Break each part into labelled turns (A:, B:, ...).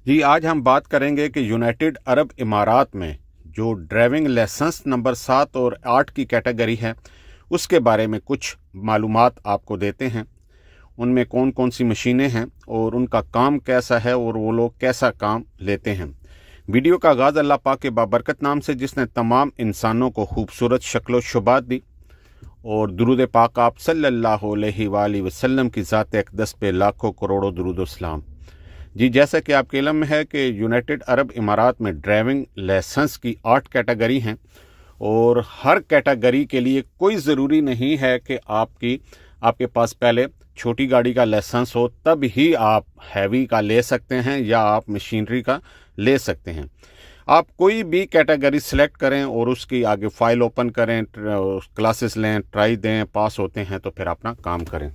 A: जी, आज हम बात करेंगे कि यूनाइटेड अरब इमारात में जो ड्राइविंग लाइसेंस नंबर 7 और 8 की कैटेगरी है, उसके बारे में कुछ मालूमात आपको देते हैं। उनमें कौन कौन सी मशीनें हैं और उनका काम कैसा है और वो लोग कैसा काम लेते हैं। वीडियो का आगाज़ अल्लाह पाक के बाबरकत नाम से, जिसने तमाम इंसानों को खूबसूरत शक्ल शुबात दी, और दुरूद पाक आप सल्लल्लाहु अलैहि वसल्लम की ज़ात अक़दस पे लाखों करोड़ों दुरूद सलाम। जी, जैसा कि आपके इल्म में है कि यूनाइटेड अरब इमारात में ड्राइविंग लाइसेंस की 8 कैटेगरी हैं और हर कैटेगरी के लिए कोई ज़रूरी नहीं है कि आपके पास पहले छोटी गाड़ी का लाइसेंस हो तब ही आप हैवी का ले सकते हैं या आप मशीनरी का ले सकते हैं। आप कोई भी कैटेगरी सेलेक्ट करें और उसकी आगे फ़ाइल ओपन करें, क्लासेस लें, ट्राई दें, पास होते हैं तो फिर अपना काम करें।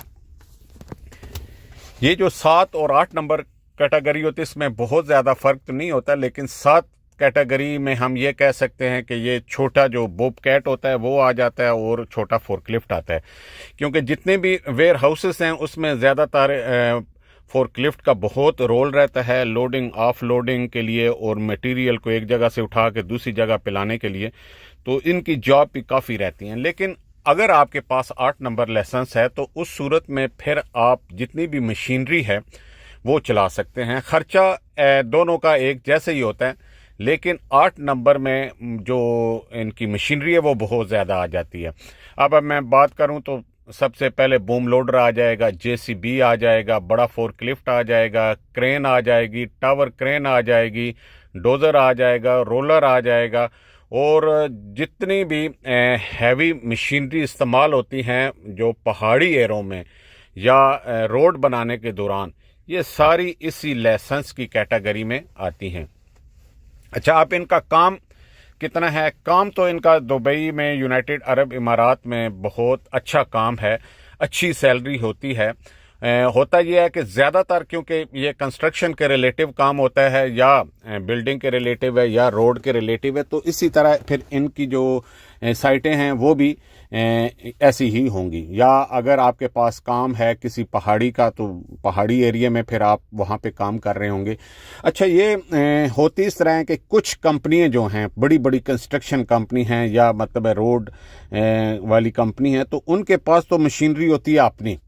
A: ये जो 7 और 8 नंबर कैटेगरी होती है, इसमें बहुत ज़्यादा फ़र्क तो नहीं होता, लेकिन 7 कैटेगरी में हम ये कह सकते हैं कि ये छोटा जो बोब कैट होता है वो आ जाता है और छोटा फोर्कलिफ्ट आता है, क्योंकि जितने भी वेयर हाउसेस हैं उसमें ज़्यादातर फोर्कलिफ्ट का बहुत रोल रहता है लोडिंग ऑफ लोडिंग के लिए और मटेरियल को एक जगह से उठा के दूसरी जगह पे लाने के लिए, तो इनकी जॉब भी काफ़ी रहती हैं। लेकिन अगर आपके पास 8 नंबर लाइसेंस है तो उस सूरत में फिर आप जितनी भी मशीनरी है वो चला सकते हैं। ख़र्चा दोनों का एक जैसे ही होता है, लेकिन 8 नंबर में जो इनकी मशीनरी है वो बहुत ज़्यादा आ जाती है। अब मैं बात करूं तो सबसे पहले बूम लोडर आ जाएगा, जेसीबी आ जाएगा, बड़ा फोर्कलिफ्ट आ जाएगा, क्रेन आ जाएगी, टावर क्रेन आ जाएगी, डोज़र आ जाएगा, रोलर आ जाएगा, और जितनी भी हैवी मशीनरी इस्तेमाल होती हैं जो पहाड़ी एरों में या रोड बनाने के दौरान, ये सारी इसी लाइसेंस की कैटेगरी में आती हैं। अच्छा, आप इनका काम कितना है? काम तो इनका दुबई में, यूनाइटेड अरब इमारात में बहुत अच्छा काम है, अच्छी सैलरी होती है। होता यह है कि ज़्यादातर क्योंकि ये कंस्ट्रक्शन के रिलेटिव काम होता है या बिल्डिंग के रिलेटिव है या रोड के रिलेटिव है, तो इसी तरह फिर इनकी जो साइटें हैं वो भी ऐसी ही होंगी। या अगर आपके पास काम है किसी पहाड़ी का तो पहाड़ी एरिया में फिर आप वहाँ पे काम कर रहे होंगे। अच्छा, ये होती इस तरह है कि कुछ कंपनियाँ जो हैं, बड़ी बड़ी कंस्ट्रक्शन कंपनी हैं या मतलब रोड वाली कंपनी है, तो उनके पास तो मशीनरी होती है अपनी।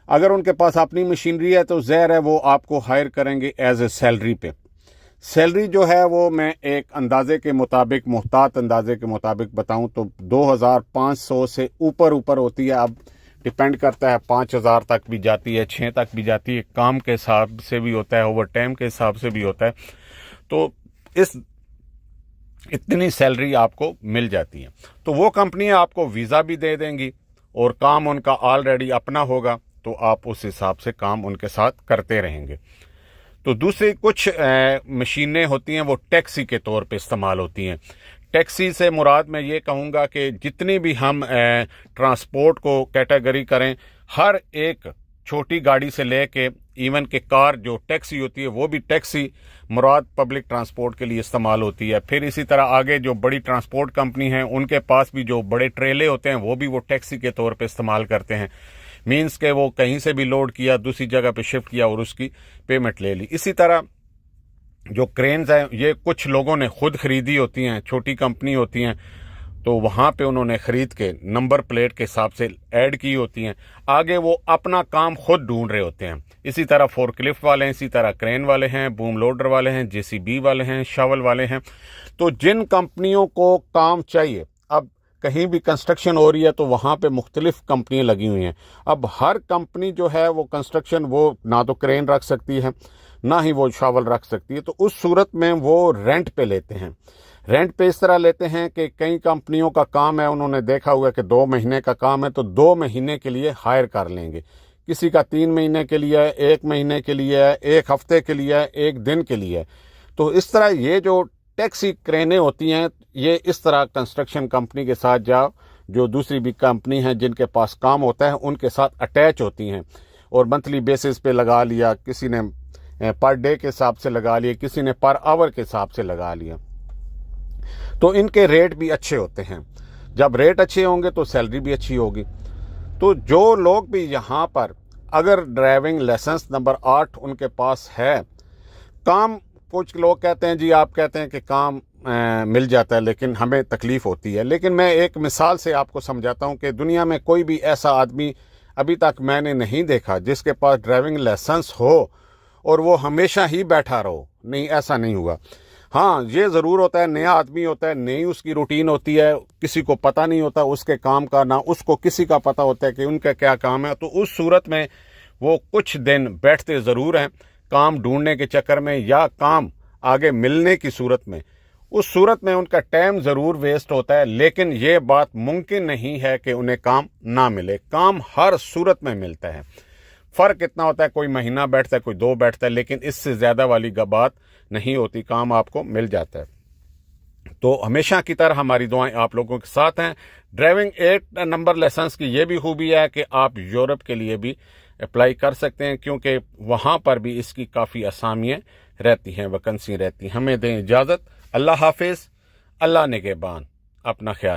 A: अगर उनके पास अपनी मशीनरी है तो ज़ाहिर है वो आपको हायर करेंगे एज ए सैलरी पे। सैलरी जो है वो मैं एक अंदाजे के मुताबिक, मुहतात अंदाजे के मुताबिक बताऊं तो 2500 से ऊपर होती है। अब डिपेंड करता है, 5000 तक भी जाती है, 6 तक भी जाती है, काम के हिसाब से भी होता है, ओवर टाइम के हिसाब से भी होता है। तो इतनी सैलरी आपको मिल जाती है। तो वो कंपनी आपको वीज़ा भी दे देंगी और काम उनका ऑलरेडी अपना होगा, तो आप उस हिसाब से काम उनके साथ करते रहेंगे। तो दूसरी कुछ मशीनें होती हैं वो टैक्सी के तौर पे इस्तेमाल होती हैं। टैक्सी से मुराद मैं ये कहूँगा कि जितनी भी हम ट्रांसपोर्ट को कैटेगरी करें, हर एक छोटी गाड़ी से लेके इवन के कार जो टैक्सी होती है वो भी टैक्सी मुराद पब्लिक ट्रांसपोर्ट के लिए इस्तेमाल होती है। फिर इसी तरह आगे जो बड़ी ट्रांसपोर्ट कंपनी हैं उनके पास भी जो बड़े ट्रेले होते हैं वो भी वो टैक्सी के तौर पे इस्तेमाल करते हैं। मीन्स के वो कहीं से भी लोड किया, दूसरी जगह पे शिफ्ट किया और उसकी पेमेंट ले ली। इसी तरह जो क्रेन्स हैं ये कुछ लोगों ने खुद खरीदी होती हैं, छोटी कंपनी होती हैं, तो वहाँ पे उन्होंने ख़रीद के नंबर प्लेट के हिसाब से ऐड की होती हैं। आगे वो अपना काम खुद ढूंढ रहे होते हैं। इसी तरह फोर्कलिफ्ट वाले हैं, इसी तरह क्रेन वाले हैं, बूम लोडर वाले हैं, जेसीबी वाले हैं, शावल वाले हैं। तो जिन कंपनियों को काम चाहिए, अब कहीं भी कंस्ट्रक्शन हो रही है तो वहाँ पे मुख्तलिफ कंपनियाँ लगी हुई हैं। अब हर कंपनी जो है वो कंस्ट्रक्शन, वो ना तो क्रेन रख सकती है ना ही वो शावल रख सकती है, तो उस सूरत में वो रेंट पे लेते हैं। रेंट पे इस तरह लेते हैं कि कई कंपनियों का काम है, उन्होंने देखा हुआ है कि 2 महीने का काम है तो 2 महीने के लिए हायर कर लेंगे, किसी का 3 महीने के लिए है, 1 महीने के लिए है, 1 हफ्ते के लिए है, 1 दिन के लिए है। तो इस तरह ये जो टैक्सी क्रेनें होती हैं ये इस तरह कंस्ट्रक्शन कंपनी के साथ जाओ, जो दूसरी भी कंपनी हैं जिनके पास काम होता है उनके साथ अटैच होती हैं और मंथली बेसिस पे लगा लिया, किसी ने पर डे के हिसाब से लगा लिया, किसी ने पर आवर के हिसाब से लगा लिया। तो इनके रेट भी अच्छे होते हैं। जब रेट अच्छे होंगे तो सैलरी भी अच्छी होगी। तो जो लोग भी यहाँ पर अगर ड्राइविंग लाइसेंस नंबर 8 उनके पास है, काम कुछ लोग कहते हैं जी, आप कहते हैं कि काम मिल जाता है लेकिन हमें तकलीफ़ होती है। लेकिन मैं एक मिसाल से आपको समझाता हूँ कि दुनिया में कोई भी ऐसा आदमी अभी तक मैंने नहीं देखा जिसके पास ड्राइविंग लाइसेंस हो और वो हमेशा ही बैठा रहो। नहीं, ऐसा नहीं हुआ। हाँ, ये ज़रूर होता है, नया आदमी होता है, नई उसकी रूटीन होती है, किसी को पता नहीं होता उसके काम का, ना उसको किसी का पता होता है कि उनका क्या काम है। तो उस सूरत में वो कुछ दिन बैठते ज़रूर हैं काम ढूंढने के चक्कर में या काम आगे मिलने की सूरत में। उस सूरत में उनका टाइम ज़रूर वेस्ट होता है, लेकिन ये बात मुमकिन नहीं है कि उन्हें काम ना मिले। काम हर सूरत में मिलता है। फ़र्क इतना होता है, कोई महीना बैठता है, कोई 2 बैठता है, लेकिन इससे ज़्यादा वाली बात नहीं होती, काम आपको मिल जाता है। तो हमेशा की तरह हमारी दुआएं आप लोगों के साथ हैं। ड्राइविंग 8 नंबर लाइसेंस की ये भी खूबी है कि आप यूरोप के लिए भी अप्लाई कर सकते हैं, क्योंकि वहाँ पर भी इसकी काफ़ी असामियाँ रहती हैं, वैकेंसी रहती हैं। हमें दें इजाज़त। अल्लाह हाफिज़, अल्लाह निगहबान, अपना ख्याल रखें।